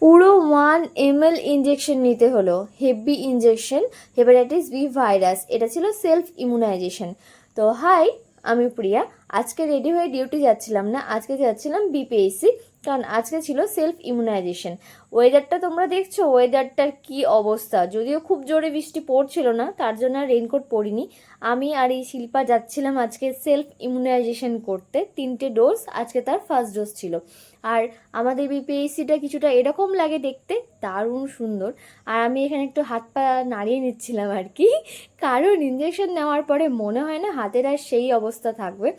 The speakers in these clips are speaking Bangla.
পুরো 1 ml ইঞ্জেকশন নিতে হলো, heavy injection, hepatitis B virus. এটা ছিল সেলফ ইমিউনাইজেশন। তো হাই, আমি প্রিয়া। আজকে রেডি হয়ে ডিউটি যাচ্ছিলাম না, আজকে যাচ্ছিলাম বিপিএসসি, কারণ আজকে ছিল সেলফ ইমিউনাইজেশন। ওয়েদারটা তোমরা দেখছো, ওয়েদারটার কি অবস্থা। যদিও খুব জোরে বৃষ্টি পড়ছিল না, তার জন্য রেইনকোট পরিনি। আমি আর এই শিল্পা যাচ্ছিলাম আজকে সেলফ ইমিউনাইজেশন করতে। 3টে ডোজ, আজকে তার ফার্স্ট ডোজ ছিল। আর আমাদের বিপিএসসিটা কিছুটা এরকম লাগে দেখতে, দারুণ সুন্দর। আর আমি এখানে একটু হাত পা নাড়িয়ে নিচ্ছিলাম আর কি, কারণ ইঞ্জেকশন নেওয়ার পরে মনে হয় না হাতের আর সেই অবস্থা থাকবে।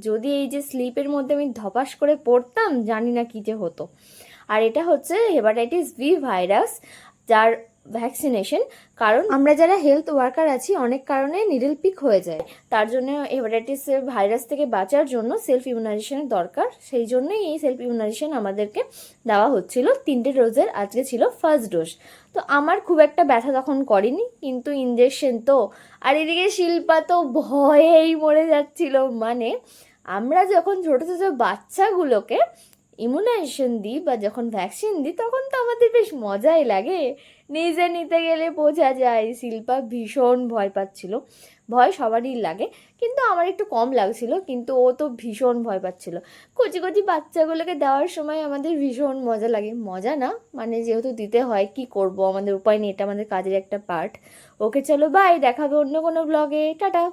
যদি এই যে স্লিপের মধ্যে আমি ধপাস করে পড়তাম, জানি না কী যে হতো। আর এটা হচ্ছে হেপাটাইটিস বি ভাইরাস, যার ভ্যাকসিনেশন। কারণ আমরা যারা হেলথ ওয়ার্কার আছি, অনেক কারণে নিডল পিক হয়ে যায়। তার জন্য হেপাটাইটিসের ভাইরাস থেকে বাঁচার জন্য সেলফ ইমিউনাইজেশনের দরকার। সেই জন্যই এই সেলফ ইমিউনাইজেশন আমাদেরকে দেওয়া হচ্ছিল। 3টে ডোজের আজকে ছিল ফার্স্ট ডোজ। তো আমার খুব একটা ব্যথা তখন করেনি, কিন্তু ইঞ্জেকশন তো। আর এদিকে শিল্পা তো ভয়েই মরে যাচ্ছিল। মানে আমরা যখন ছোটো ছোটো বাচ্চাগুলোকে ইমিউনাইজেশন দিই বা যখন ভ্যাকসিন দিই, তখন তো আমাদের বেশ মজাই লাগে। নিজে নিতে গেলে বোঝা যায় শিল্পা ভীষণ ভয় পাচ্ছিল। ভয় সবারই লাগে, কিন্তু আমার একটু কম লাগছিল, কিন্তু ও তো ভীষণ ভয় পাচ্ছিল। কচি কচি বাচ্চাগুলোকে দেওয়ার সময় আমাদের ভীষণ মজা লাগে। মজা না, মানে যেহেতু দিতে হয়, কি করব, আমাদের উপায় নেই, এটা আমাদের কাজের একটা পার্ট। ওকে, চলো বাই, দেখাবে অন্য কোনো ব্লগে, টাটা।